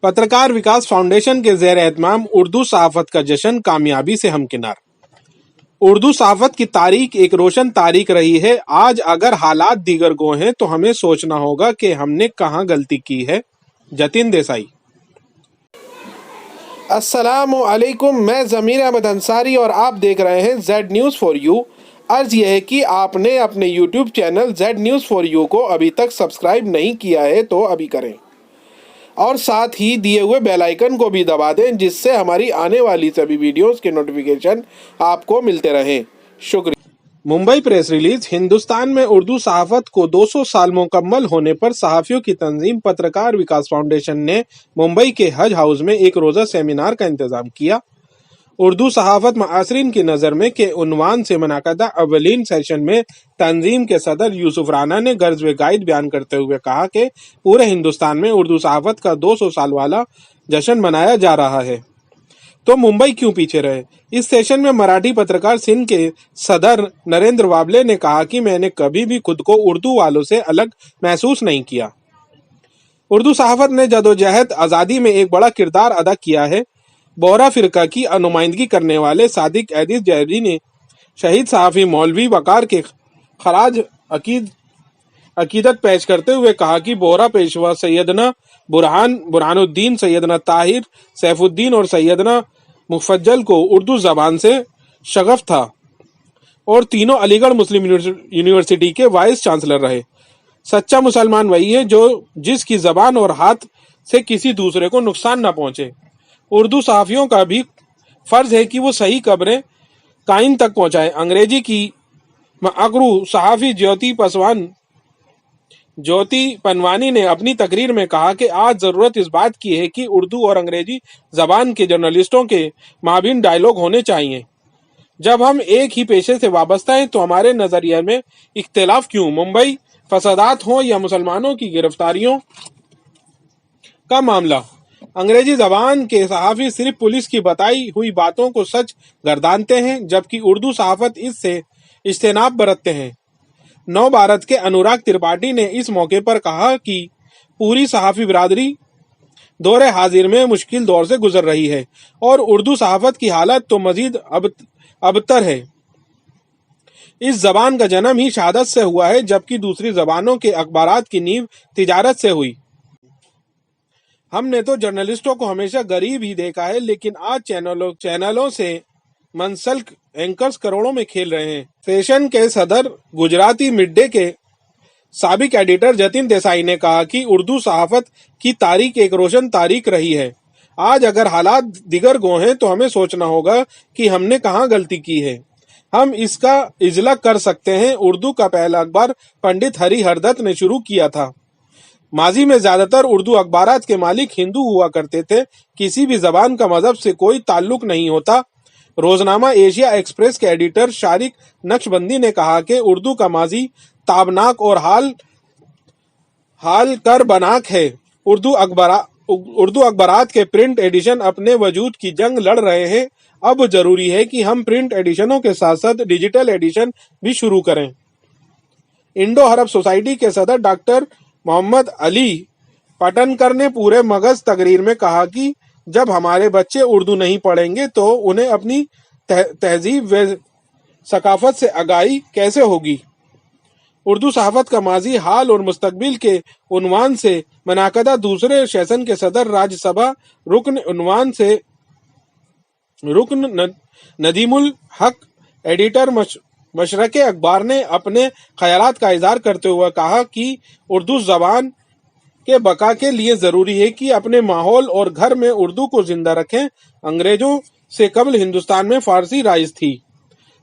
पत्रकार विकास फाउंडेशन के ज़ेर एहतमाम उर्दू सहाफ़त का जश्न कामयाबी से हमकिनार। उर्दू सहाफ़त की तारीख एक रोशन तारीख रही है। आज अगर हालात दीगर गो हैं तो हमें सोचना होगा कि हमने कहाँ गलती की है। जतिन देसाई। अस्सलामु अलैकुम, मैं ज़मीर अहमद अंसारी और आप देख रहे हैं जेड न्यूज़ फॉर यू। अर्ज़ यह है कि आपने अपने YouTube channel Z news for you को अभी तक सब्सक्राइब नहीं किया है तो अभी करें और साथ ही दिए हुए बेल आइकन को भी दबा दें, जिससे हमारी आने वाली सभी वीडियोस के नोटिफिकेशन आपको मिलते रहें। शुक्रिया। Mumbai press release. हिंदुस्तान में उर्दू सहाफ़त को 200 साल मुकम्मल होने पर सहाफ़ियों की तंजीम पत्रकार विकास फाउंडेशन ने मुंबई के हज हाउस में एक रोज़ा सेमिनार का इंतजाम किया। उर्दू सहाफ़त मुआसरीन की नज़र में के उन्वान से मुनाक़दा अव्वलीन सेशन में तंजीम के सदर यूसुफ राना ने गर्ज़ व गाइद बयान करते हुए कहा कि पूरे हिंदुस्तान में उर्दू सहाफ़त का 200 साल वाला जश्न मनाया जा रहा है, तो मुंबई क्यों पीछे रहे। इस सेशन में मराठी पत्रकार सिंध के सदर नरेंद्र वाबले ने कहा कि मैंने कभी भी खुद को उर्दू वालों से अलग महसूस नहीं किया। उर्दू सहाफ़त ने जदोजहद आज़ादी में एक बड़ा किरदार अदा किया है। बोहरा फ़िरका की नुमाइंदगी करने वाले सादिक एदिस जैदी ने शहीद सहाफ़ी मौलवी वक़ार के खराज अकीदत पेश करते हुए कहा कि बोहरा पेशवा सैयदना बुरहानुद्दीन, सैयदना ताहिर, सैफुद्दीन और सैयदना मुफज्जल को उर्दू ज़बान से शगफ था और तीनों अलीगढ़ मुस्लिम यूनिवर्सिटी के वाइस चांसलर रहे। सच्चा मुसलमान वही है जो जिसकी ज़बान और हाथ से किसी दूसरे को नुकसान न पहुँचे। उर्दू सहाफ़ियों का भी फ़र्ज़ है कि वो सही खबरें कायन तक पहुँचाएं। अंग्रेजी की मकरू सहाफ़ी ज्योति पनवानी ने अपनी तकरीर में कहा कि आज ज़रूरत इस बात की है कि उर्दू और अंग्रेजी ज़बान के जर्नलिस्टों के माबीन डायलॉग होने चाहिए। जब हम एक ही पेशे से वाबस्ता हैं तो हमारे नज़रिए में इख्तिलाफ क्यों। मुंबई फसादात हों या मुसलमानों की गिरफ्तारियों का मामला, अंग्रेजी ज़बान के सहाफ़ी सिर्फ पुलिस की बताई हुई बातों को सच गर्दानते हैं, जबकि उर्दू सहाफ़त इससे इज्तिनाब बरतते हैं। नव भारत के अनुराग त्रिपाठी ने इस मौके पर कहा कि पूरी सहाफ़ी बिरादरी दौरे हाजिर में मुश्किल दौर से गुजर रही है और उर्दू सहाफ़त की हालत तो मज़ीद अबतर है। इस ज़बान का जन्म ही शहादत से हुआ है, जबकि दूसरी ज़बानों के अखबारात की नींव तिजारत से हुई। हमने तो जर्नलिस्टों को हमेशा गरीब ही देखा है, लेकिन आज चैनलों से मनसल्क एंकर्स करोड़ों में खेल रहे हैं। सेशन के सदर गुजराती मिड डे के साबिक एडिटर जतिन देसाई ने कहा कि उर्दू सहाफ़त की तारीख एक रोशन तारीख रही है। आज अगर हालात दिगर गो हैं तो हमें सोचना होगा कि हमने कहाँ गलती की है। हम इसका इजला कर सकते हैं। उर्दू का पहला अखबार पंडित हरि हरदत्त ने शुरू किया था। माजी में ज्यादातर उर्दू अखबारात के मालिक हिंदू हुआ करते थे। किसी भी जबान का मजहब से कोई ताल्लुक नहीं होता। रोजनामा एशिया एक्सप्रेस के एडिटर शारिक नक्शबंदी ने कहा कि उर्दू का माजी ताबनाक और हाल कर बनाक है। उर्दू अखबारात के प्रिंट एडिशन अपने वजूद की जंग लड़ रहे हैं। अब जरूरी है कि हम प्रिंट एडिशनों के साथ साथ डिजिटल एडिशन भी शुरू करें। इंडो अरब सोसाइटी के सदर डॉक्टर मोहम्मद अली पटनकर ने पूरे मगज तकरीर में कहा कि जब हमारे बच्चे उर्दू नहीं पढ़ेंगे तो उन्हें अपनी तहजीब व सकाफत से आगाही कैसे होगी। उर्दू सहाफ़त का माजी, हाल और मुस्तकबिल के उन्वान से मुनाक़दा दूसरे सेशन के सदर राज्यसभा रुकन नदीमुल हक एडिटर मशरक़े अखबार ने अपने ख़यालात का इज़हार करते हुए कहा कि उर्दू ज़बान के बका के लिए ज़रूरी है कि अपने माहौल और घर में उर्दू को ज़िंदा रखें। अंग्रेज़ों से कबल हिंदुस्तान में फ़ारसी राइज थी,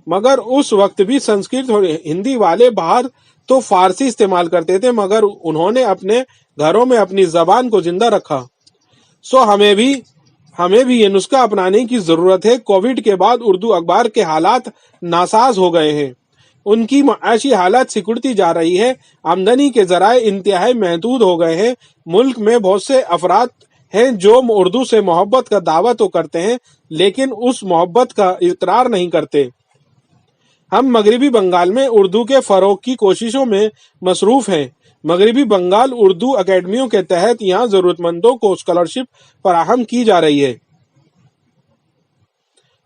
मगर उस वक्त भी संस्कृत और हिंदी वाले बाहर तो फ़ारसी इस्तेमाल करते थे, मगर उन्होंने अपने घरों में अपनी ज़बान को ज़िंदा रखा। सो हमें भी ये नुस्खा अपनाने की ज़रूरत है। कोविड के बाद उर्दू अखबार के हालात नासाज हो गए हैं। उनकी माशी हालत सिकुड़ती जा रही है। आमदनी के ज़राए इंतहाई महदूद हो गए हैं। मुल्क में बहुत से अफराद हैं जो उर्दू से मोहब्बत का दावा तो करते हैं, लेकिन उस मोहब्बत का इकरार नहीं करते। हम मगरबी बंगाल में उर्दू के फ़रोग़ की कोशिशों में मसरूफ़ हैं। مغربی بنگال اردو اکیڈمیوں کے تحت یہاں ضرورت مندوں کو اسکالرشپ فراہم کی جا رہی ہے۔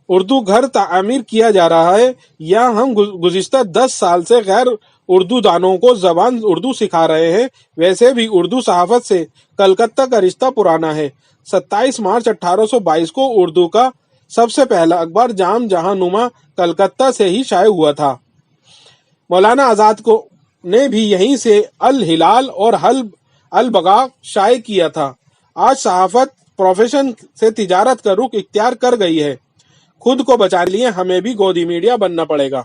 اردو گھر تعمیر کیا جا رہا ہے۔ یہاں ہم گزشتہ 10 سال سے غیر اردو دانوں کو زبان اردو سکھا رہے ہیں۔ ویسے بھی اردو صحافت سے کلکتہ کا رشتہ پرانا ہے۔ 27 مارچ 1822 کو اردو کا سب سے پہلا اخبار جام جہاں نما کلکتہ سے ہی شائع ہوا تھا۔ مولانا آزاد کو نے بھی یہیں سے الہلال اور البغا شائع کیا تھا۔ آج صحافت پروفیشن سے تجارت کا رخ اختیار کر گئی ہے۔ خود کو بچانے کے لیے ہمیں بھی گودی میڈیا بننا پڑے گا۔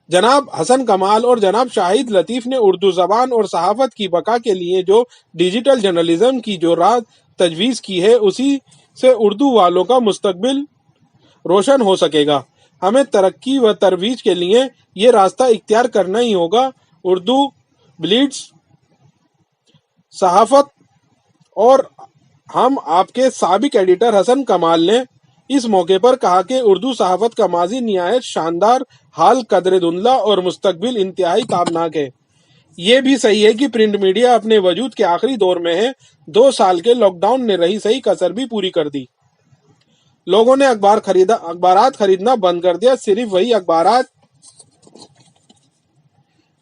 جناب حسن کمال اور جناب شاہد لطیف نے اردو زبان اور صحافت کی بقا کے لیے جو ڈیجیٹل جرنلزم کی جو راہ تجویز کی ہے، اسی سے اردو والوں کا مستقبل روشن ہو سکے گا۔ ہمیں ترقی و ترویج کے لیے یہ راستہ اختیار کرنا ہی ہوگا۔ اردو بلیڈز صحافت اور ہم آپ کے سابق ایڈیٹر حسن کمال نے اس موقع پر کہا کہ اردو صحافت کا ماضی نہایت شاندار، حال قدر دھندلا اور مستقبل انتہائی تابناک ہے۔ یہ بھی صحیح ہے کہ پرنٹ میڈیا اپنے وجود کے آخری دور میں ہے۔ 2 سال کے لاک ڈاؤن نے رہی صحیح کسر بھی پوری کر دی۔ لوگوں نے اخبارات خریدنا بند کر دیا۔ صرف وہی اخبارات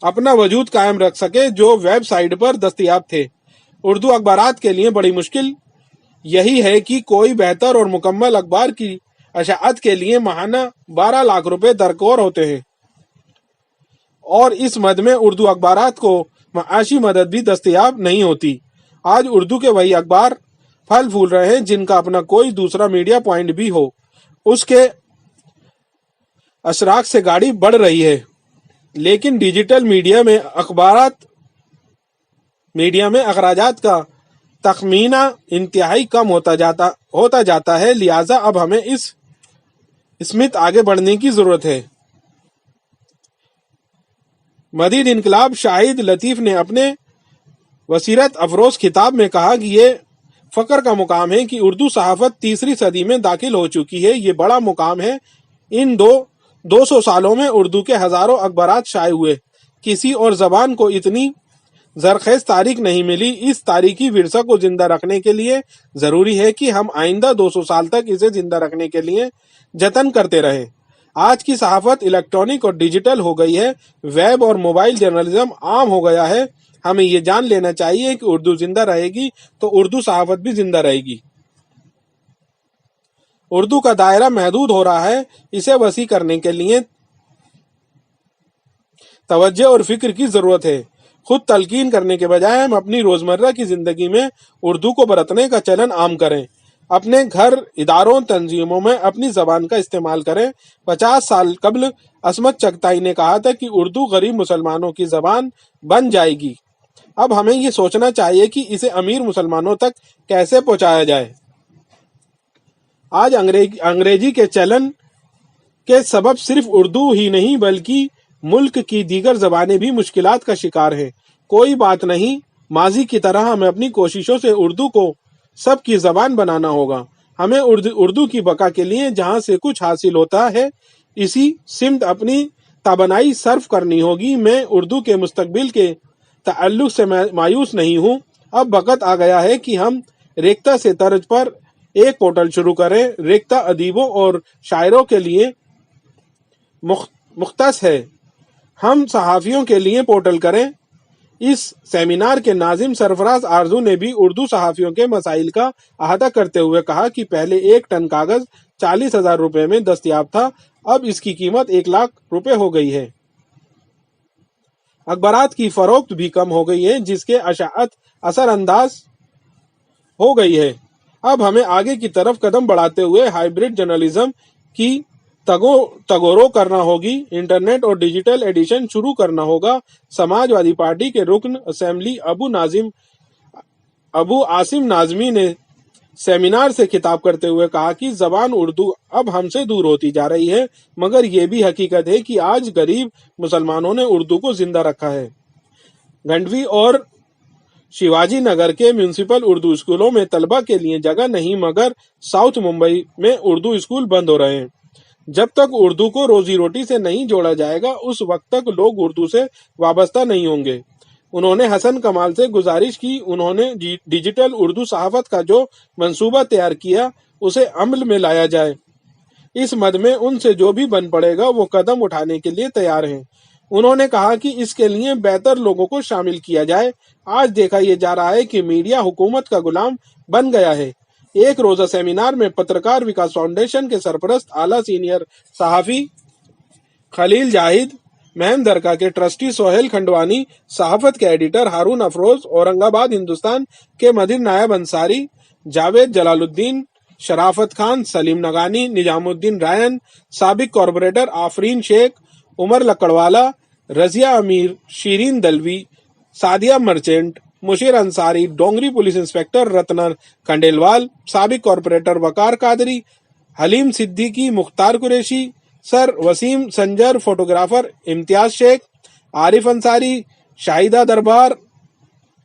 اپنا وجود قائم رکھ سکے جو ویب سائٹ پر دستیاب تھے۔ اردو اخبارات کے لیے بڑی مشکل یہی ہے کہ کوئی بہتر اور مکمل اخبار کی اشاعت کے لیے ماہانہ 12 لاکھ روپے درکار ہوتے ہیں، اور اس مد میں اردو اخبارات کو معاشی مدد بھی دستیاب نہیں ہوتی۔ آج اردو کے وہی اخبار پھل پھول رہے ہیں جن کا اپنا کوئی دوسرا میڈیا پوائنٹ بھی ہو، اس کے اشراک سے گاڑی بڑھ رہی ہے۔ لیکن ڈیجیٹل میڈیا میں اخراجات کا تخمینہ انتہائی کم ہوتا جاتا ہے، لہٰذا اب ہمیں اس سمت آگے بڑھنے کی ضرورت ہے۔ مزید انقلاب شاہد لطیف نے اپنے بصیرت افروز خطاب میں کہا کہ یہ فخر کا مقام ہے کہ اردو صحافت 3 صدی میں داخل ہو چکی ہے۔ یہ بڑا مقام ہے۔ ان 200 سالوں میں اردو کے ہزاروں اخبارات شائع ہوئے۔ کسی اور زبان کو اتنی زرخیز تاریخ نہیں ملی۔ اس تاریخی ورثہ کو زندہ رکھنے کے لیے ضروری ہے کہ ہم آئندہ 200 سال تک اسے زندہ رکھنے کے لیے جتن کرتے رہیں۔ آج کی صحافت الیکٹرانک اور ڈیجیٹل ہو گئی ہے۔ ویب اور موبائل جرنلزم عام ہو گیا ہے۔ ہمیں یہ جان لینا چاہیے کہ اردو زندہ رہے گی تو اردو صحافت بھی زندہ رہے گی۔ اردو کا دائرہ محدود ہو رہا ہے۔ اسے وسیع کرنے کے لیے توجہ اور فکر کی ضرورت ہے۔ خود تلقین کرنے کے بجائے ہم اپنی روزمرہ کی زندگی میں اردو کو برتنے کا چلن عام کریں۔ اپنے گھر، اداروں، تنظیموں میں اپنی زبان کا استعمال کریں۔ 50 سال قبل عصمت چغتائی نے کہا تھا کہ اردو غریب مسلمانوں کی زبان بن جائے گی۔ اب ہمیں یہ سوچنا چاہیے کہ اسے امیر مسلمانوں تک کیسے پہنچایا جائے۔ آج انگریزی کے چلن کے سبب صرف اردو ہی نہیں بلکہ ملک کی دیگر زبانیں بھی مشکلات کا شکار ہیں۔ کوئی بات نہیں، ماضی کی طرح ہمیں اپنی کوششوں سے اردو کو سب کی زبان بنانا ہوگا۔ ہمیں اردو کی بقا کے لیے جہاں سے کچھ حاصل ہوتا ہے اسی سمت اپنی توانائی صرف کرنی ہوگی۔ میں اردو کے مستقبل کے تعلق سے مایوس نہیں ہوں۔ اب وقت آ گیا ہے کہ ہم ریختہ سے طرز پر ایک پورٹل شروع کریں۔ ریختہ ادیبوں اور شاعروں کے لیے مختص ہے، ہم صحافیوں کے لیے پورٹل کریں۔ اس سیمینار کے ناظم سرفراز آرزو نے بھی اردو صحافیوں کے مسائل کا احاطہ کرتے ہوئے کہا کہ پہلے 1 ٹن کاغذ 40,000 روپے میں دستیاب تھا، اب اس کی قیمت 1 لاکھ روپے ہو گئی ہے۔ اخبارات کی فروخت بھی کم ہو گئی ہے، جس کے اشاعت اثر انداز ہو گئی ہے۔ اب ہمیں آگے کی طرف قدم بڑھاتے ہوئے ہائیبرڈ جرنلزم کی تگورو کرنا ہوگی۔ انٹرنیٹ اور ڈیجیٹل ایڈیشن شروع کرنا ہوگا۔ سماج وادی پارٹی کے رکن اسمبلی ابو عاصم ناظمی نے سیمینار سے خطاب کرتے ہوئے کہا کہ زبان اردو اب ہم سے دور ہوتی جا رہی ہے، مگر یہ بھی حقیقت ہے کہ آج غریب مسلمانوں نے اردو کو زندہ رکھا ہے۔ گنڈوی اور شیواجی نگر کے میونسپل اردو اسکولوں میں طلبہ کے لیے جگہ نہیں، مگر ساؤتھ ممبئی میں اردو اسکول بند ہو رہے ہیں۔ جب تک اردو کو روزی روٹی سے نہیں جوڑا جائے گا، اس وقت تک لوگ اردو سے وابستہ نہیں ہوں گے۔ انہوں نے حسن کمال سے گزارش کی انہوں نے ڈیجیٹل اردو صحافت کا جو منصوبہ تیار کیا اسے عمل میں لایا جائے۔ اس مد میں ان سے جو بھی بن پڑے گا وہ قدم اٹھانے کے لیے تیار ہیں۔ انہوں نے کہا کہ اس کے لیے بہتر لوگوں کو شامل کیا جائے۔ آج دیکھا یہ جا رہا ہے کہ میڈیا حکومت کا غلام بن گیا ہے۔ ایک روزہ سیمینار میں پترکار وکاس فاؤنڈیشن کے سرپرست اعلیٰ سینئر صحافی خلیل جاہد، مہم درگاہ کے ٹرسٹی سہیل کھنڈوانی، صحافت کے ایڈیٹر ہارون افروز، اورنگ آباد ہندوستان کے مدیر نائب انصاری جاوید جلال الدین، شرافت خان، سلیم نگانی، نظام الدین رائن، سابق کارپوریٹر آفرین شیخ، عمر لکڑوالا، رضیہ امیر، شیرین دلوی، سعدیہ مرچنٹ، مشیر انصاری، ڈونگری پولیس انسپکٹر رتنا کھنڈیلوال، سابق کارپوریٹر وقار قادری، حلیم صدیقی، مختار قریشی، سر وسیم سنجر، فوٹوگرافر امتیاز شیخ، عارف انصاری، شاہدہ دربار،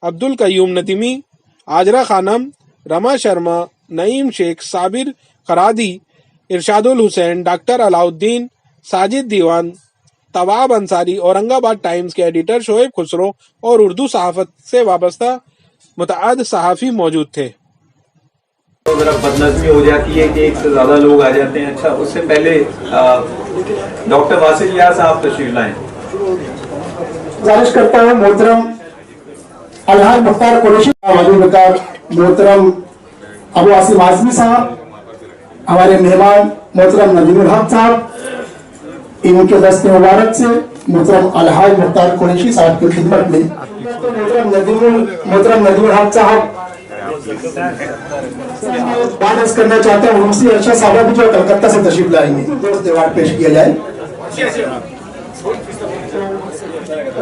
عبد القیوم ندیمی، آجرہ خانم، رما شرما، نعیم شیخ، صابر خرادی، ارشاد الحسین، ڈاکٹر علاء الدین، ساجد دیوان، طواب انصاری، اورنگ آباد ٹائمز کے ایڈیٹر شعیب خسرو اور اردو صحافت سے وابستہ متعدد صحافی موجود تھے۔ ذرا بدنظمی ہو جاتی ہے کہ ایک سے زیادہ لوگ آ جاتے ہیں۔ اچھا، اس سے پہلے ڈاکٹر واصل یار صاحب تشریف لائیں۔ گزارش کرتا ہوں محترم الحاج مختار قریشی، محترم ابو عاصم اعظمی صاحب، ہمارے مہمان محترم ندیم الحق صاحب، ان کے دست مبارک سے محترم الحاج مختار قریشی صاحب کی خدمت میں محترم ندیم الحق صاحب بات کرنا چاہتا ہوں۔ مفتی ارشد صاحب بھی جو کلکتہ سے تشریف لائیں گے، دوست ایوارڈ پیش کیا جائے۔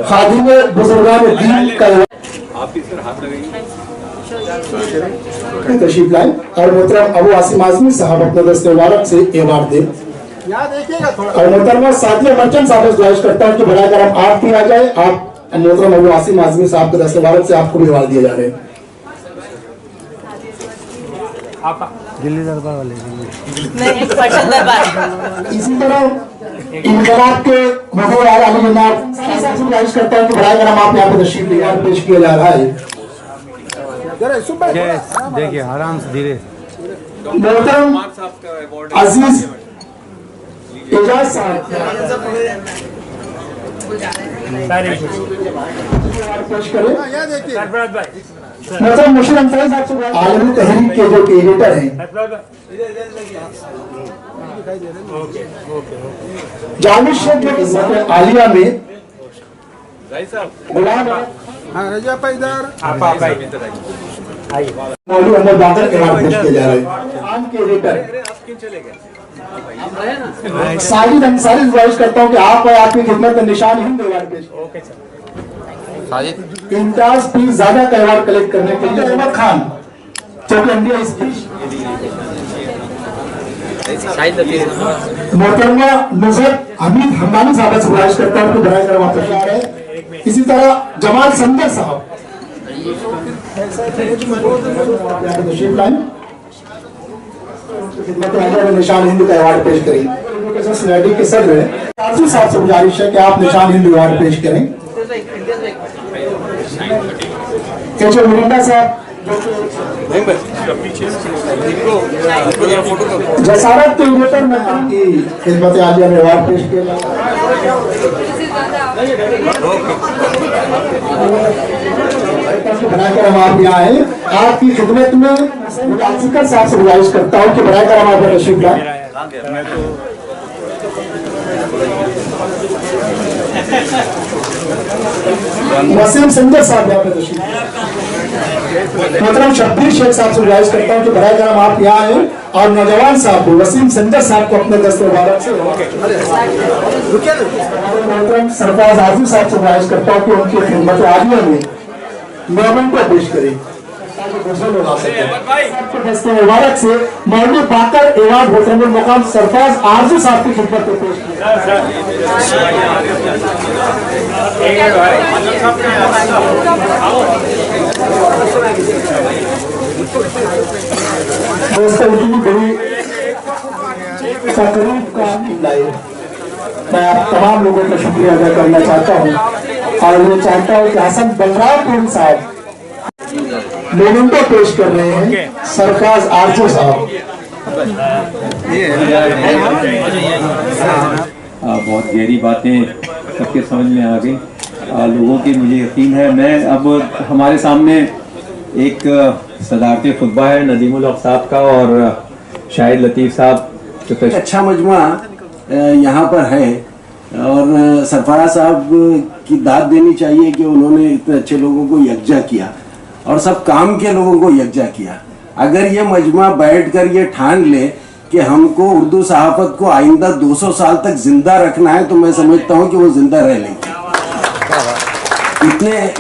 خادم بزرگان دین کا تشریف لائیں اور محترم ابو عاصم اعظمی صاحب اپنے دست مبارک سے ایوارڈ دیں۔ اور محترمہ سعدیہ مرچنٹ صاحب سے گزارش کرتا ہوں کہ برائے کرم آپ بھی آ جائے۔ آپ محترم ابو عاصم اعظمی صاحب کے دست مبارک سے آپ کو بھی ایوارڈ دیا جا رہے ہیں۔ دلی دربار والے اسی طرح انقلاب کے مظہر علی جناب صاحب سے گزارش کرتا ہوں کہ برائے کرم آپ یہاں پہ تشریف لے ایوارڈ پیش کیا جا رہا ہے۔ دیکھیے آرام سے دھیرے۔ محترم عزیز اعجاز صاحب پیش کریں۔ محترم مشیر انصاری صاحب سے عالمی تحریک کے جو ایڈیٹر ہیں جامع شیخ جو عزت عالیہ میں غلام مولوی احمد باقر ایوارڈ پیش کیا جا رہا ہے۔ عام کے ایڈیٹر ساجد انصاری گزارش کرتا ہوں کہ آپ کی خدمت میں نشان ہند ایوارڈ پیش امتیاز پی زیادہ کا ایوارڈ کلیکٹ کرنے کے لیے احمد خان چونکہ انڈیا اسپیچ محترمہ نصرت حمید حمدانی صاحب سے گزارش کرتا ہوں کہ برائے کرم آپ تشریف لائیں۔ اسی طرح جمال سندر صاحب تشریف لائیں، خدمت عالیہ میں نشان ہند کا ایوارڈ پیش کریں۔ سوسائٹی کے صدر قاضی صاحب سے گزارش ہے کہ آپ نشان ہند ایوارڈ پیش کریں۔ کیچو مرنڈا صاحب جسارت کے ایڈیٹر میں آپ کی خدمت عالیہ میں ایوارڈ پیش کیا جائے۔ برائے کرم آپ یہاں آئے، آپ کی خدمت میں متعلقہ صاحب سے گزارش کرتا ہوں کہ برائے کرم آپ کا تشریف لائیں۔ وسیم سنجر صاحب یہاں پہ تشریف۔ محترم شبیر شیخ صاحب سے گزارش کرتا ہوں کہ برائے کرم آپ یہاں آئے اور نوجوان صاحب کو وسیم سنجر صاحب کو اپنے دست مبارک سے۔ محترم سرفراز اعظم صاحب سے گزارش کرتا ہوں کہ ان کی خدمت عالیہ میں میمن کو پیش کریں۔ دست مبارک سے مولوی باقر ایوارڈ محترم المقام سرفراز اعظم صاحب کی خدمت میں پیش کیا۔ بڑی تقریب کا میں آپ تمام لوگوں کا شکریہ ادا کرنا چاہتا ہوں۔ اور میں چاہتا ہوں کہ حسن بلرام پور صاحب مومنٹو پیش کر رہے ہیں سرفراز آرزو صاحب. بہت گہری باتیں سب کے سمجھ میں آ گئی لوگوں کی. مجھے یقین ہے میں اب ہمارے سامنے ایک صدارتی خطبہ ہے ندیم الحق صاحب کا اور شاہد لطیف صاحب. اچھا مجموعہ یہاں پر ہے اور سرفراز صاحب کی داد دینی چاہیے کہ انہوں نے اتنے اچھے لوگوں کو یکجا کیا اور سب کام کے لوگوں کو یکجا کیا. اگر یہ مجموعہ بیٹھ کر یہ ٹھان لے کہ ہم کو اردو صحافت کو آئندہ 200 سال تک زندہ رکھنا ہے تو میں سمجھتا ہوں کہ وہ زندہ رہ لیں گے.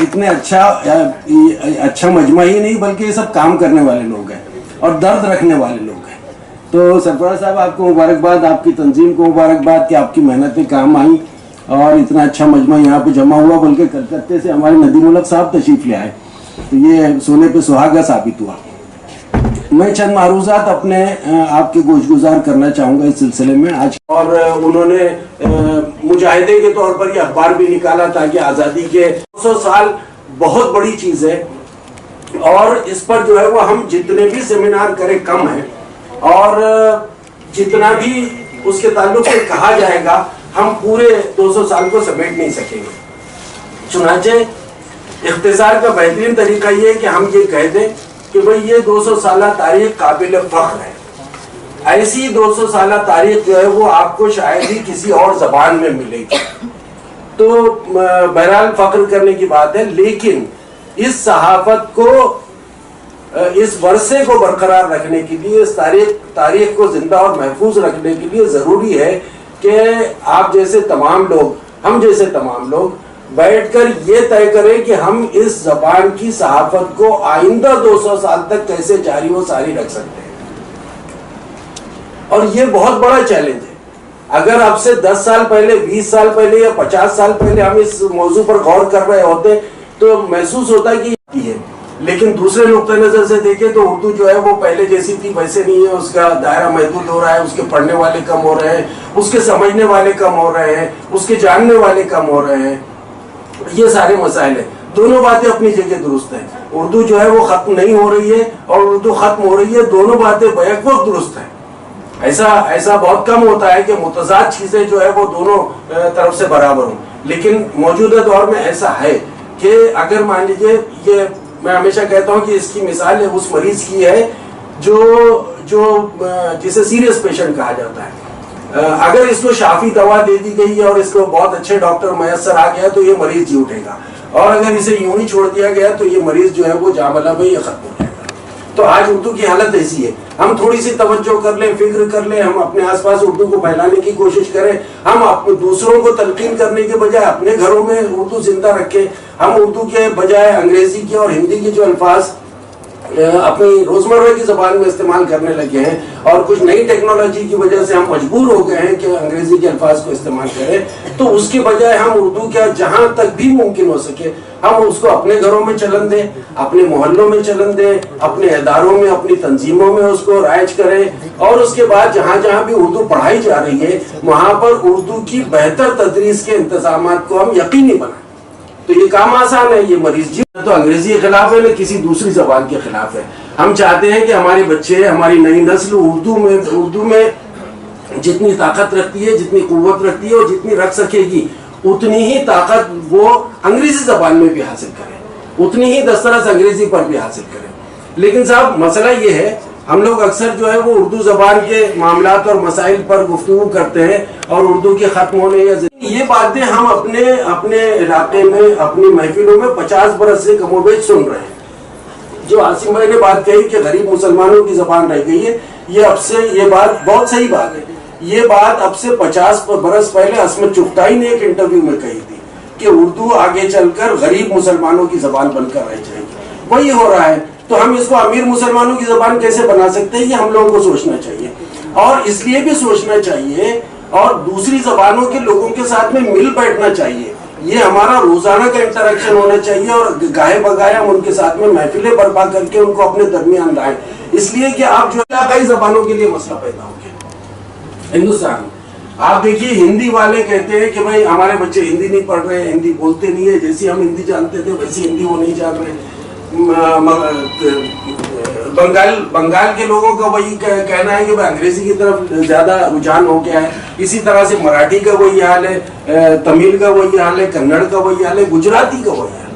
اتنے اچھا مجموعہ ہی نہیں بلکہ یہ سب کام کرنے والے لوگ ہیں اور درد رکھنے والے لوگ ہیں. تو سرفراز صاحب آپ کو مبارکباد, آپ کی تنظیم کو مبارکباد کہ آپ کی محنتیں کام آئیں اور اتنا اچھا مجموعہ یہاں پہ جمع ہوا. بلکہ کلکتے سے ہمارے ندیم الحق صاحب تشریف لے آئے تو یہ سونے پہ سہاگا ثابت ہوا. میں چند معروضات اپنے آپ کے گوش گزار کرنا چاہوں گا اس سلسلے میں آج. اور انہوں نے مجاہدے کے طور پر یہ اخبار بھی نکالا تاکہ آزادی کے 200 سال بہت بڑی چیز ہے اور اس پر جو ہے وہ ہم جتنے بھی سیمینار کریں کم ہیں اور جتنا بھی اس کے تعلق سے کہا جائے گا ہم پورے 200 سال کو سمیٹ نہیں سکیں گے. چنانچہ اختصار کا بہترین طریقہ یہ ہے کہ ہم یہ کہہ دیں کہ بھئی یہ 200 سالہ تاریخ قابل فخر ہے. ایسی 200 سالہ تاریخ جو ہے وہ آپ کو شاید ہی کسی اور زبان میں ملے گی. تو بہرحال فخر کرنے کی بات ہے, لیکن اس صحافت کو اس ورثے کو برقرار رکھنے کے لیے اس تاریخ کو زندہ اور محفوظ رکھنے کے لیے ضروری ہے کہ آپ جیسے تمام لوگ, ہم جیسے تمام لوگ بیٹھ کر یہ طے کریں کہ ہم اس زبان کی صحافت کو آئندہ 200 سال تک کیسے جاری و ساری رکھ سکتے ہیں. اور یہ بہت بڑا چیلنج ہے. اگر اب سے 10 سال پہلے, 20 سال پہلے یا 50 سال پہلے ہم اس موضوع پر غور کر رہے ہوتے تو محسوس ہوتا کہ یہ ہے, لیکن دوسرے نقطہ نظر سے دیکھیں تو اردو جو ہے وہ پہلے جیسی تھی ویسے نہیں ہے. اس کا دائرہ محدود ہو رہا ہے, اس کے پڑھنے والے کم ہو رہے ہیں, اس کے سمجھنے والے کم ہو رہے ہیں, اس کے جاننے والے کم ہو رہے ہیں. یہ سارے مسائل ہیں. دونوں باتیں اپنی جگہ درست ہیں. اردو جو ہے وہ ختم نہیں ہو رہی ہے اور اردو ختم ہو رہی ہے, دونوں باتیں بیک وقت درست ہیں. ایسا بہت کم ہوتا ہے کہ متضاد چیزیں جو ہے وہ دونوں طرف سے برابر ہوں. لیکن موجودہ دور میں ایسا ہے کہ اگر مان لیجیے, یہ میں ہمیشہ کہتا ہوں کہ اس کی مثال اس مریض کی ہے جو جسے سیریس پیشنٹ کہا جاتا ہے. اگر اس کو شافی دوا دے دی گئی ہے اور اس کو بہت اچھے ڈاکٹر میسر آ گیا تو یہ مریض جی اٹھے گا, اور اگر اسے یوں ہی چھوڑ دیا گیا تو یہ مریض جو ہے وہ جاملہ میں یہ ختم ہو جائے گا. تو آج اردو کی حالت ایسی ہے. ہم تھوڑی سی توجہ کر لیں, فکر کر لیں, ہم اپنے آس پاس اردو کو پھیلانے کی کوشش کریں, ہم دوسروں کو تلقین کرنے کے بجائے اپنے گھروں میں اردو زندہ رکھیں. ہم اردو کے بجائے انگریزی کے اور ہندی کے جو الفاظ اپنی روزمرہ کی زبان میں استعمال کرنے لگے ہیں اور کچھ نئی ٹیکنالوجی کی وجہ سے ہم مجبور ہو گئے ہیں کہ انگریزی کے الفاظ کو استعمال کریں. تو اس کے بجائے ہم اردو کا جہاں تک بھی ممکن ہو سکے ہم اس کو اپنے گھروں میں چلن دیں, اپنے محلوں میں چلن دیں, اپنے اداروں میں, اپنی تنظیموں میں اس کو رائج کریں. اور اس کے بعد جہاں جہاں بھی اردو پڑھائی جا رہی ہے وہاں پر اردو کی بہتر تدریس کے انتظامات کو ہم یقینی بنائیں. تو یہ کام آسان ہے. یہ مریض جی تو انگریزی کے خلاف ہے نہ کسی دوسری زبان کے خلاف ہے. ہم چاہتے ہیں کہ ہمارے بچے, ہماری نئی نسل اردو میں جتنی طاقت رکھتی ہے, جتنی قوت رکھتی ہے اور جتنی رکھ سکے گی اتنی ہی طاقت وہ انگریزی زبان میں بھی حاصل کرے, اتنی ہی دسترس انگریزی پر بھی حاصل کرے. لیکن صاحب مسئلہ یہ ہے ہم لوگ اکثر جو ہے وہ اردو زبان کے معاملات اور مسائل پر گفتگو کرتے ہیں اور اردو کے ختم ہونے یا یہ باتیں ہم اپنے علاقے میں اپنی محفلوں میں 50 برس سے کم و بیش سن رہے ہیں. جو عاصم بھائی نے بات کہی کہ غریب مسلمانوں کی زبان رہ گئی ہے, یہ بات بہت صحیح بات ہے. یہ بات اب سے 50 برس پہلے عصمت چغتائی نے ایک انٹرویو میں کہی تھی کہ اردو آگے چل کر غریب مسلمانوں کی زبان بن کر رہ جائے گی. وہی ہو رہا ہے. تو ہم اس کو امیر مسلمانوں کی زبان کیسے بنا سکتے ہیں, یہ ہم لوگوں کو سوچنا چاہیے. اور اس لیے بھی سوچنا چاہیے اور دوسری زبانوں کے لوگوں کے ساتھ میں مل بیٹھنا چاہیے. یہ ہمارا روزانہ کا انٹریکشن ہونا چاہیے اور گاہے بگاہے ہم ان کے ساتھ میں محفلیں برپا کر کے ان کو اپنے درمیان لائیں. اس لیے کہ آپ جو علاقائی زبانوں کے لیے مسئلہ پیدا ہو گیا ہندوستان میں. आप देखिए हिंदी वाले कहते हैं कि भाई हमारे बच्चे हिंदी नहीं पढ़ रहे हैं, हिंदी बोलते नहीं है, जैसी हम हिंदी जानते थे वैसी हिंदी वो नहीं जान रहे। बंगाल के लोगों का वही कहना है कि भाई अंग्रेजी की तरफ ज्यादा रुझान हो गया है। इसी तरह से मराठी का वही हाल है, तमिल का वही हाल है, कन्नड़ का वही हाल है, गुजराती का वही हाल है।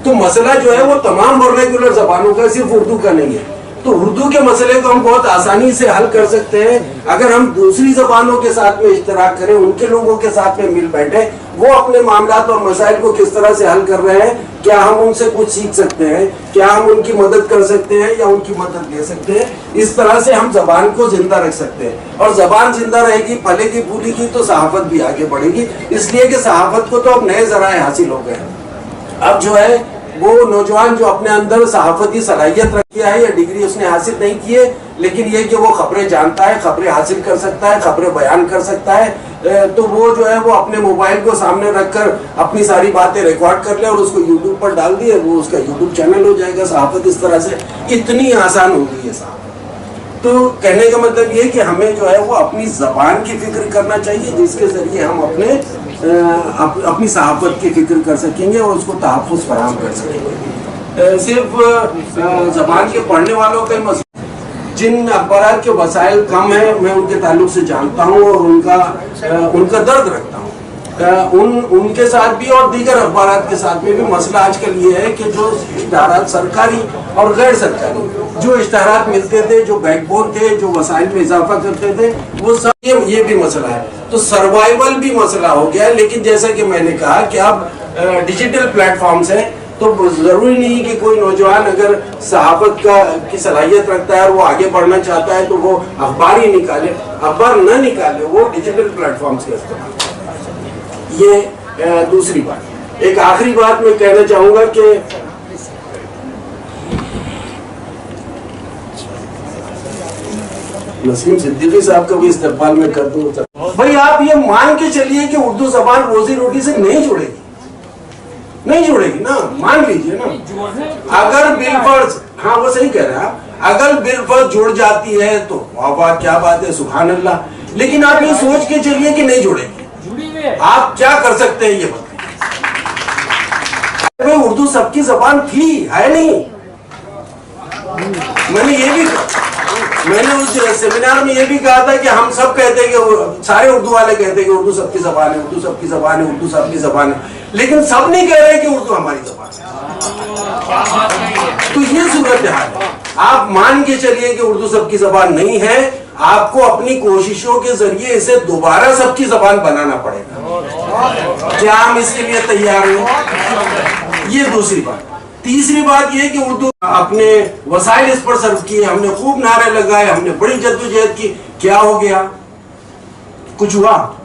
तो मसला जो है वो तमाम वर्नाक्युलर जबानों का, सिर्फ उर्दू का नहीं है। तो उर्दू के मसले को हम बहुत आसानी से हल कर सकते हैं अगर हम दूसरी जबानों के साथ में इश्तराक करें, उनके लोगों के साथ में मिल बैठे, वो अपने मामलात और मसाइल को किस तरह से हल कर रहे हैं, क्या हम उनसे कुछ सीख सकते हैं, क्या हम उनकी मदद कर सकते हैं या उनकी मदद ले सकते हैं। इस तरह से हम जबान को जिंदा रख सकते हैं, और जबान जिंदा रहेगी, फलेगी फूलेगी तो सहाफत भी आगे बढ़ेगी। इसलिए कि सहाफत को तो अब नए जराए हासिल हो गए हैं। अब जो है वो नौजवान जो अपने अंदर सहाफती सलाहियत रखी है या डिग्री उसने हासिल नहीं की है, लेकिन ये कि वो खबरें जानता है, खबरें हासिल कर सकता है, खबरें बयान कर सकता है, तो वो जो है वो अपने मोबाइल को सामने रखकर अपनी सारी बातें रिकॉर्ड कर ले और उसको यूट्यूब पर डाल दिए, वो उसका यूट्यूब चैनल हो जाएगा। सहाफत इस तरह से इतनी आसान हो गई है सहाफत। तो कहने का मतलब ये कि हमें जो है वो अपनी जबान की फिक्र करना चाहिए, जिसके जरिए हम अपनी सहाफत की फिक्र कर सकेंगे और उसको तहफ़्फ़ुज़ फराहम कर सकेंगे। सिर्फ जबान के पढ़ने वालों का ही मसला, जिन अखबार के वसाइल कम है मैं उनके ताल्लुक से जानता हूँ और उनका दर्द रखता हूँ। उनके साथ भी और दीगर अखबार के साथ में भी मसला आजकल ये है कि जो इश्तहारात सरकारी और गैर सरकारी जो इश्तहारात मिलते थे, जो बैकबोन थे, जो वसाइल में इजाफा करते थे, वो सब ये भी मसला है। तो सर्वाइवल भी मसला हो गया है। लेकिन जैसा कि मैंने कहा कि अब डिजिटल प्लेटफॉर्म्स है, तो जरूरी नहीं कि कोई नौजवान अगर सहाफत की सलाहियत रखता है और वो आगे बढ़ना चाहता है तो वो अखबार ही निकाले, अखबार न निकाले, वो डिजिटल प्लेटफॉर्म्स का इस्तेमाल। ये दूसरी बात। एक आखिरी बात मैं कहना चाहूंगा कि नसीम सिद्दीकी साहब का भी इस्तेमाल में कर दूं। भाई आप ये मान के चलिए कि उर्दू जबान रोजी रोटी से नहीं जुड़ेगी ना, मान लीजिए ना। अगर बिलफर्ज, हाँ वो सही कह रहा है, अगर बिलफर्ज जुड़ जाती है तो वाह क्या बात है, सुभान अल्लाह। लेकिन आप ये सोच के चलिए कि नहीं जुड़ेगी, आप क्या कर सकते हैं ये बताइए। भाई उर्दू सबकी जबान थी, है नहीं? मैंने उस सेमिनार में ये भी कहा था कि हम सब कहते हैं कि सारे उर्दू वाले कहते हैं कि उर्दू सबकी जबान है, उर्दू सबकी जबान है, उर्दू सबकी जबान है, लेकिन सब नहीं कह रहे कि उर्दू हमारी जबान है। तो ये सूरत हाल है। आप मान के चलिए कि उर्दू सबकी जबान नहीं है, आपको अपनी कोशिशों के जरिए इसे दोबारा सबकी जबान बनाना पड़ेगा। क्या हम इसके लिए तैयार हैं? ये दूसरी बात। तीसरी बात ये कि उर्दू अपने वसाइल इस पर सर्व किए, हमने खूब नारे लगाए, हमने बड़ी जद्दोजहद की, क्या हो गया? कुछ हुआ?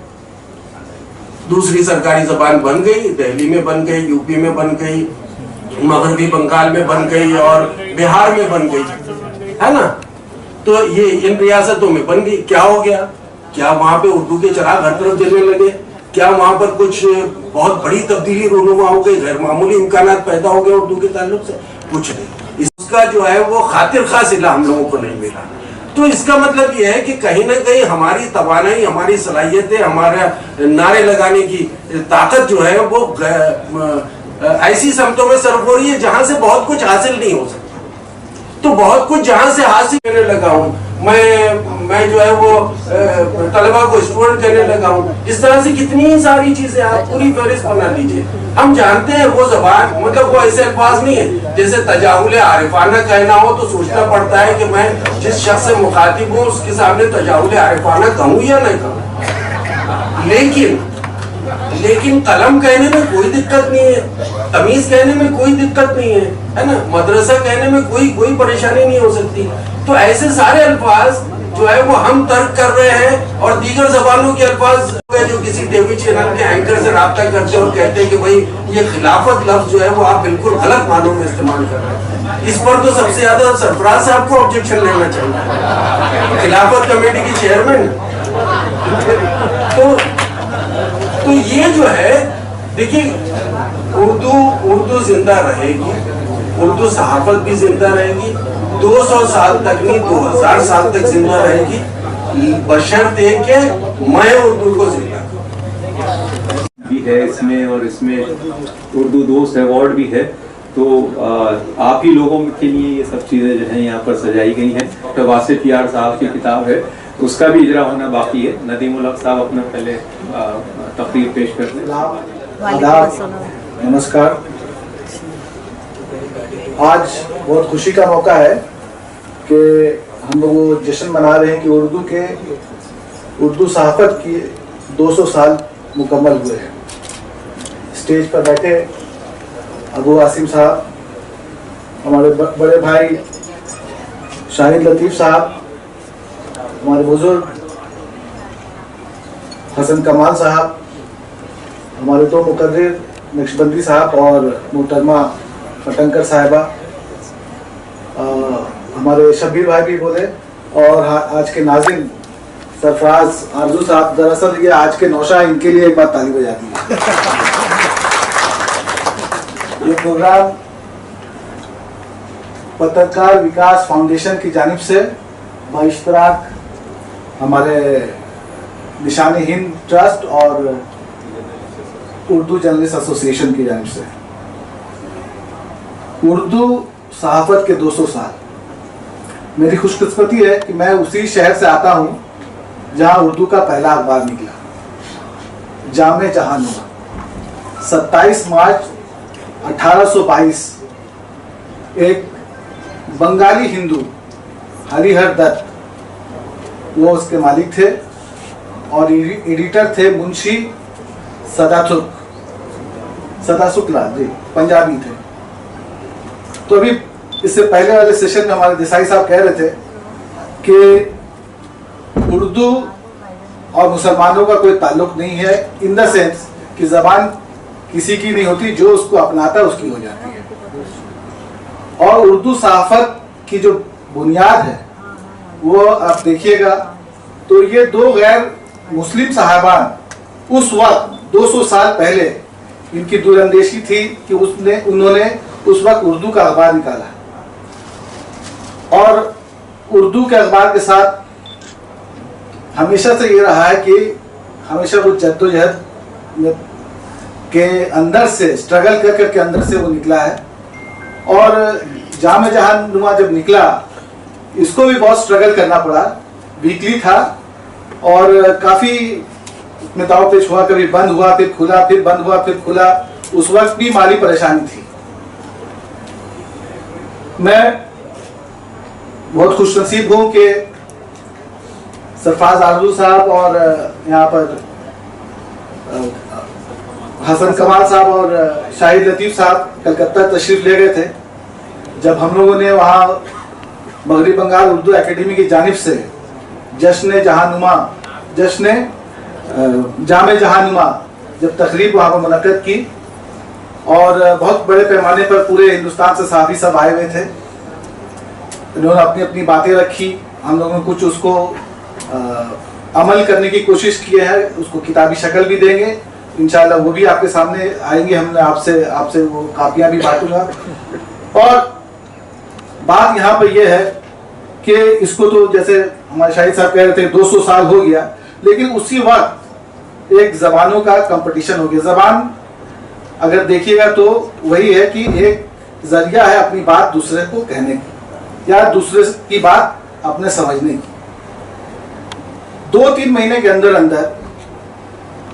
दूसरी सरकारी जबान बन गई, दिल्ली में बन गई, यूपी में बन गई, मगरबी बंगाल में बन गई और बिहार में बन गई, है ना? तो ये इन रियासतों में बन गई, क्या हो गया? क्या वहां पे उर्दू के चिराग हर तरफ जलने लगे? क्या वहां पर कुछ बहुत बड़ी तब्दीली रूनुमा हो गई, गैर मामूली इम्कानात पैदा हो गए उर्दू के ताल्लुक से? कुछ नहीं। इसका जो है वो खातिर खास सिला हम लोगों को नहीं मिला। तो इसका मतलब ये है कि कहीं ना कहीं हमारी तवानाई, हमारी सलाहियतें, हमारा नारे लगाने की ताकत जो है वो ऐसी समतों में सर्व हो रही है जहां से बहुत कुछ हासिल नहीं हो सकता। तो बहुत कुछ जहां से हासिल करने लगा हूं मैं जो है वो तलबा को स्टूडेंट करने लगा हूं। इस तरह से कितनी सारी चीजें, आप पूरी फहरिस्त बना लीजिए। हम जानते हैं वो जबान, मतलब वो ऐसे अल्फाज नहीं है जैसे तजाहुल आरिफाना कहना हो तो सोचना पड़ता है कि मैं जिस शख्स से मुखातिब हूँ उसके सामने तजाहुल आरिफाना कहूँ या नहीं कहूँ। लेकिन कलम कहने में कोई दिक्कत नहीं है, तमीज कहने में कोई दिक्कत नहीं है ना? मदरसा कहने में कोई परेशानी नहीं हो सकती। तो ऐसे सारे अल्फाज जो है वो हम तर्क कर रहे हैं, और दीगर जबानों के अल्फाज जो किसी टीवी चैनल के एंकर से राब्ता करते हैं और कहते हैं कि भाई ये खिलाफत लफ्ज जो है वो आप बिल्कुल गलत मानों में इस्तेमाल कर रहे हैं। इस पर तो सबसे ज्यादा सरफराज साहब को ऑब्जेक्शन लेना चाहिए, खिलाफत कमेटी की चेयरमैन। तो ये जो है, देखिए उर्दू जिंदा रहेगी, उर्दू सहाफत भी जिंदा रहेगी, 200 साल तक नहीं 2000 साल तक जिंदा रहेगी। बशर्ते कि मैं उर्दू को जिंदा करूं। भी है इसमें, और इसमें उर्दू दोस्त अवार्ड भी है। तो आप ही लोगों के लिए ये सब चीज़ें जो हैं यहाँ पर सजाई गई हैं। डॉक्टर वासिफ यार साहब की किताब है, उसका भी इजरा होना बाकी है। नदीमुल हक साहब अपना पहले तकरीर पेश करते हैं। आदाब, नमस्कार। आज बहुत खुशी का मौका है कि हम लोग जश्न मना रहे हैं कि उर्दू सहाफत की 200 साल मुकम्मल हुए हैं। स्टेज पर बैठे अबू आसिम साहब, हमारे बड़े भाई शाहिद लतीफ़ साहब, हमारे बुजुर्ग हसन कमाल साहब, हमारे दो मुकर्रिर नक्शबंदी साहब और मोहतरमा पटंकर साहिबा, हमारे शब्बीर भाई भी बोले, और आज के नाज़िम सरफराज आरजू साहब। दरअसल ये आज के नौशा, इनके लिए एक बात ताली बजाती है। ये प्रोग्राम पत्रकार विकास फाउंडेशन की जानिब से बाइश्तराक हमारे निशान हिंद ट्रस्ट और उर्दू जर्नलिस्ट एसोसिएशन की जानिब से। उर्दू सहाफत के 200 साल। मेरी खुशकिस्मती है कि मैं उसी शहर से आता हूँ जहाँ उर्दू का पहला अखबार निकला, जामे जहानुमा। 27 मार्च 1822 एक बंगाली हिंदू हरिहर दत्त, वो उसके मालिक थे, और एडिटर थे मुंशी सदासुकला जी, पंजाबी थे। तो अभी इससे पहले वाले सेशन में हमारे देसाई साहब कह रहे थे कि उर्दू और मुसलमानों का कोई ताल्लुक नहीं है, इन द सेंस कि जबान किसी की नहीं होती, जो उसको अपनाता है उसकी हो जाती है। और उर्दू सहाफत की जो बुनियाद है वो आप देखिएगा तो ये दो गैर मुस्लिम साहबान उस वक्त 200 साल पहले इनकी दूरअंदेशी थी कि उन्होंने उस वक्त उर्दू का अखबार निकाला, और उर्दू के अखबार के साथ हमेशा से ये रहा है कि हमेशा वो जद्दोजहद के अंदर से, स्ट्रगल कर करके अंदर से वो निकला है। और जामे जहानुमा जब निकला, इसको भी बहुत स्ट्रगल करना पड़ा। वीकली था और काफ़ी में दाव पेश हुआ, कभी बंद हुआ फिर खुला, फिर बंद हुआ फिर खुला। उस वक्त भी माली परेशानी थी। मैं बहुत खुशनसीब हूँ कि सरफराज आरजू साहब और यहाँ पर हसन कमाल साहब और शाहिद लतीफ़ साहब कलकत्ता तशरीफ ले गए थे। जब हम लोगों ने वहाँ मगरबी बंगाल उर्दू एकेडमी की जानिब से जश्न जामे जहानुमा जब तकरीब वहाँ पर मुनक़्क़द की, और बहुत बड़े पैमाने पर पूरे हिंदुस्तान से सहाफ़ी सब आए हुए थे। इन्होंने अपनी अपनी बातें रखी, हम लोगों ने कुछ उसको अमल करने की कोशिश की है, उसको किताबी शक्ल भी देंगे इंशाल्लाह, वो भी आपके सामने आएंगे। हमने आपसे वो कापियाँ भी बांटूंगा। और बात यहाँ पर यह है कि इसको तो जैसे हमारे शाहिद साहब कह रहे थे 200 साल हो गया, लेकिन उसी वक्त एक ज़बानों का कंपटीशन हो गया। ज़बान अगर देखिएगा तो वही है कि एक जरिया है अपनी बात दूसरे को कहने की, या दूसरे की बात अपने समझने की। 2-3 महीने के अंदर अंदर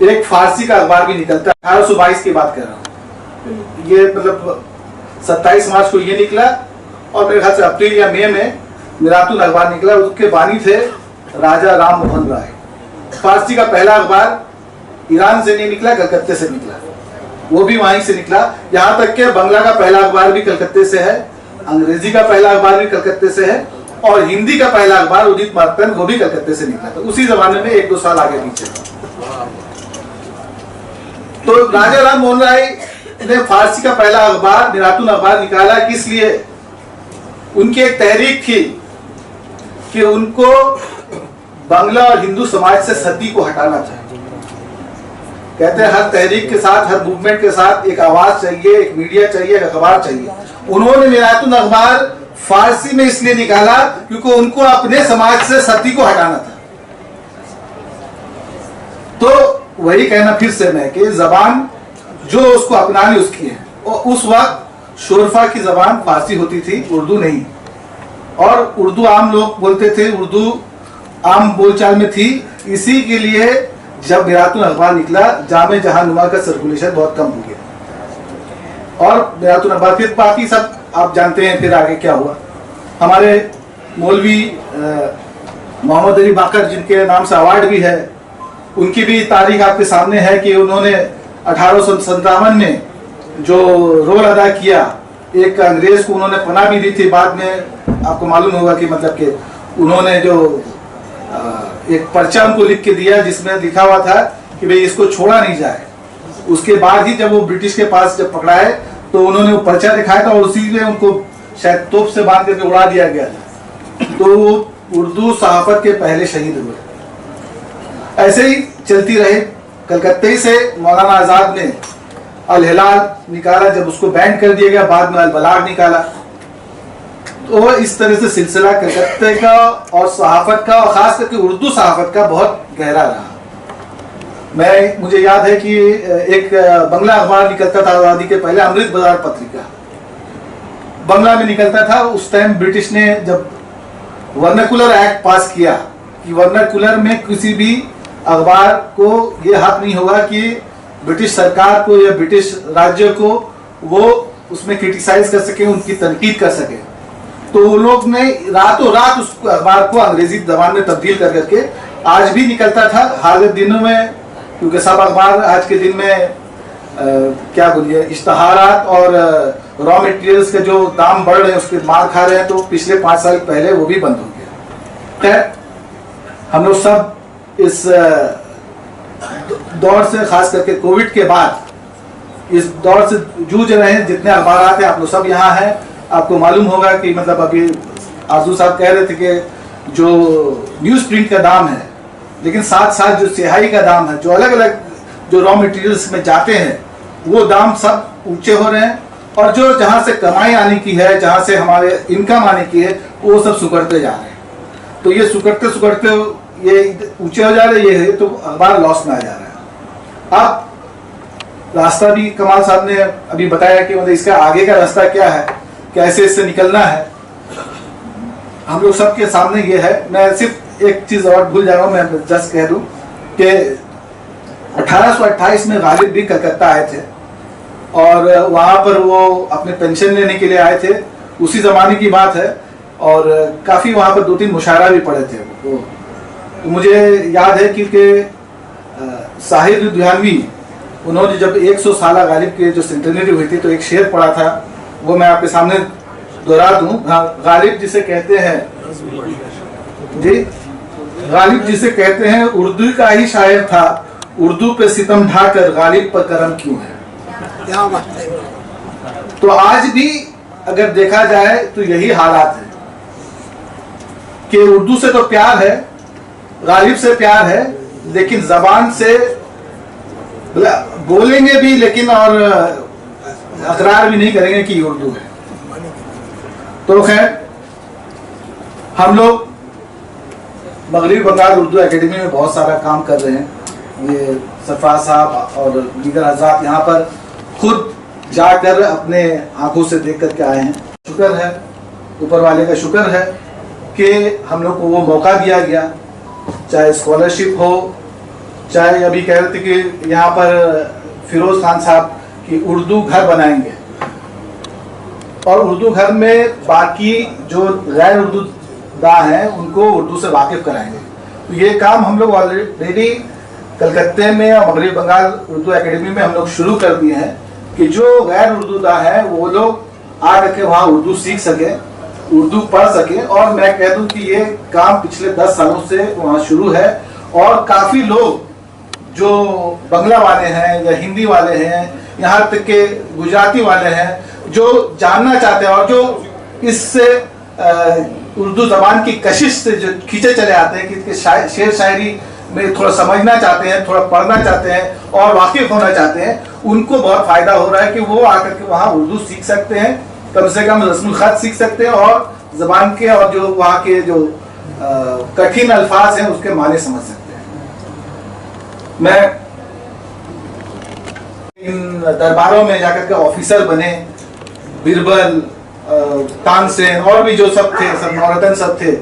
एक फारसी का अखबार भी निकलता है। 1822 की बात कर रहा हूँ, ये मतलब 27 मार्च को ये निकला, और मेरे ख्याल से अप्रैल या मई में मिरातुल अखबार निकला। उसके बानी थे राजा राम मोहन राय। फारसी का पहला अखबार ईरान से नहीं निकला, कलकत्ते से निकला, वो भी वहीं से निकला। यहाँ तक कि बंगला का पहला अखबार भी कलकत्ते से है, अंग्रेजी का पहला अखबार भी कलकत्ते से है, और हिंदी का पहला अखबार उदित मार्तन वो भी कलकत्ते से निकला। तो उसी जमाने में 1-2 साल आगे पीछे। तो राजा राम मोहन राय ने फारसी का पहला अखबार मिरातुल अखबार निकाला। किस लिए? उनकी एक तहरीक थी कि उनको बांग्ला और हिंदू समाज से सती को हटाना चाहिए। कहते हैं हर तहरीक के साथ, हर मूवमेंट के साथ एक आवाज चाहिए, एक मीडिया चाहिए, एक अखबार चाहिए। उन्होंने मिरातुल अखबार फारसी में इसलिए निकाला क्योंकि उनको अपने समाज से सती को हटाना था। तो वही कहना फिर से मैं कि जबान जो उसको अपनानी उसकी है, और उस वक्त शोरफा की जबान फारसी होती थी, उर्दू नहीं, और उर्दू आम लोग बोलते थे, उर्दू आम बोलचाल में थी। इसी के लिए जब मिरातुल अखबार निकला, जामे जहानुमा का सर्कुलेशन बहुत कम हो गया, और मिरातुल अखबार, फिर बाकी सब आप जानते हैं फिर आगे क्या हुआ। हमारे मौलवी मोहम्मद अली बाकर, जिनके नाम से अवार्ड भी है, उनकी भी तारीख आपके सामने है कि उन्होंने 1857 में जो रोल अदा किया, एक अंग्रेज को उन्होंने पनाह भी दी थी। बाद में आपको मालूम होगा कि मतलब कि उन्होंने जो एक पर्चा उनको लिख के दिया जिसमें लिखा हुआ था कि भाई इसको छोड़ा नहीं जाए। उसके बाद ही जब वो ब्रिटिश के पास जब पकड़ाए तो उन्होंने वो पर्चा दिखाया था, और उसी में उनको शायद तोप से बांध करके उड़ा दिया गया था। तो वो उर्दू सहाफत के पहले शहीद हुए। ऐसे ही चलती रहे। कलकत्ते से मौलाना आजाद ने अल हिलाल निकाला, जब उसको बैन कर दिया गया, बाद में अल बलाग निकाला। तो इस तरह से सिलसिला कलकत्ते का और सहाफत का, और खास करके उर्दू सहाफत का बहुत गहरा रहा। मुझे याद है कि एक बंगला अखबार निकलता था आज़ादी के पहले, अमृत बाजार पत्रिका बंगला में निकलता था। उस टाइम ब्रिटिश ने जब वर्नाकुलर एक्ट पास किया कि वर्नाकुलर में किसी भी अखबार को ये हक नहीं होगा कि ब्रिटिश सरकार को या ब्रिटिश राज्य को वो उसमें क्रिटिसाइज कर सके, उनकी तनकीद कर सके। तो वो लोग ने रातों रात उस अखबार को अंग्रेजी जबान में तब्दील कर करके आज भी निकलता था। हाल के दिनों में, क्योंकि सब अखबार आज के दिन में क्या बोलिए, इश्तहारात और रॉ मटेरियल्स के जो दाम बढ़ रहे हैं उसके मार खा रहे हैं, तो पिछले 5 साल पहले वो भी बंद हो गया। हम लोग सब इस दौर से, खास करके कोविड के बाद इस दौर से जूझ रहे हैं। जितने अखबार हैं आप लोग सब यहाँ हैं। आपको मालूम होगा कि मतलब अभी आजू साहब कह रहे थे कि जो न्यूज़ प्रिंट का दाम है, लेकिन साथ साथ जो स्याही का दाम है, जो अलग अलग जो रॉ मटेरियल्स में जाते हैं, वो दाम सब ऊंचे हो रहे हैं। और जो जहाँ से कमाई आने की है, जहाँ से हमारे इनकम आने की है, वो सब सुकड़ते जा रहे हैं। तो ये सुकड़ते सुकड़ते ये ऊंचे हो जा रहे हैं, ये तो अखबार लॉस में आ जा रहा है। अब रास्ता भी कमाल साहब ने अभी बताया कि मतलब इसका आगे का रास्ता क्या है, कैसे इससे निकलना है, हम लोग सबके सामने ये है। मैं सिर्फ एक चीज और भूल जा रहा हूँ, मैं जस्ट कह दूं कि 1828 में गालिब भी कलकत्ता आए थे, और वहाँ पर वो अपने पेंशन लेने के लिए आए थे। उसी ज़माने की बात है, और काफ़ी वहाँ पर 2-3 मुशायरा भी पढ़े थे वो। तो मुझे याद है क्योंकि साहिर दुहानवी, उन्होंने जब 100 साल गालिब के जो सेंटेनरी हुई थी, तो एक शेर पढ़ा था, वो मैं आपके सामने दोहरा दूं। गालिब जिसे कहते हैं जी, गालिब जिसे कहते हैं उर्दू का ही शायर था, उर्दू पे सितम ढाकर गालिब पर करम क्यों है। तो आज भी अगर देखा जाए तो यही हालात है कि उर्दू से तो प्यार है, गालिब से प्यार है, लेकिन जबान से बोलेंगे भी लेकिन और अकरार भी नहीं करेंगे कि उर्दू है। तो खैर, हम लोग मगरबी बंगाल उर्दू एकेडमी में बहुत सारा काम कर रहे हैं। ये सरफराज साहब और दीगर हज़रात यहाँ पर खुद जाकर अपने आंखों से देख करके आए हैं। शुक्र है, ऊपर वाले का शुक्र है कि हम लोग को वो मौका दिया गया, चाहे स्कॉलरशिप हो, चाहे अभी कह रहे थे कि यहाँ पर फिरोज खान साहब कि उर्दू घर बनाएंगे, और उर्दू घर में बाकी जो गैर उर्दू दा हैं उनको उर्दू से वाकिफ कराएंगे। तो ये काम हम लोग ऑलरेडी कलकत्ते में और मगरबी बंगाल उर्दू एकेडमी में हम लोग शुरू कर दिए हैं कि जो गैर उर्दू दा है वो लोग आ करके वहाँ उर्दू सीख सके, उर्दू पढ़ सके। और मैं कह दूं कि ये काम पिछले 10 सालों से वहाँ शुरू है, और काफ़ी लोग जो बंगला वाले हैं या हिंदी वाले हैं, यहाँ तक के गुजराती वाले हैं, जो जानना चाहते हैं और जो इससे उर्दू ज़बान की कशिश से जो खींचे चले आते हैं कि शेर शायरी में थोड़ा समझना चाहते हैं, थोड़ा पढ़ना चाहते हैं और वाकिफ होना चाहते हैं, उनको बहुत फ़ायदा हो रहा है कि वो आकर के वहाँ उर्दू सीख सकते हैं, कम से कम रस्मुल ख़त सीख सकते हैं, और ज़बान के और जो वहाँ के जो कठिन अल्फाज हैं उसके माने समझ सकते हैं। मैं इन दरबारों में जाकर के ऑफिसर बने, बीरबल, तानसेन और भी जो सब थे, सब नौरतन सब थे,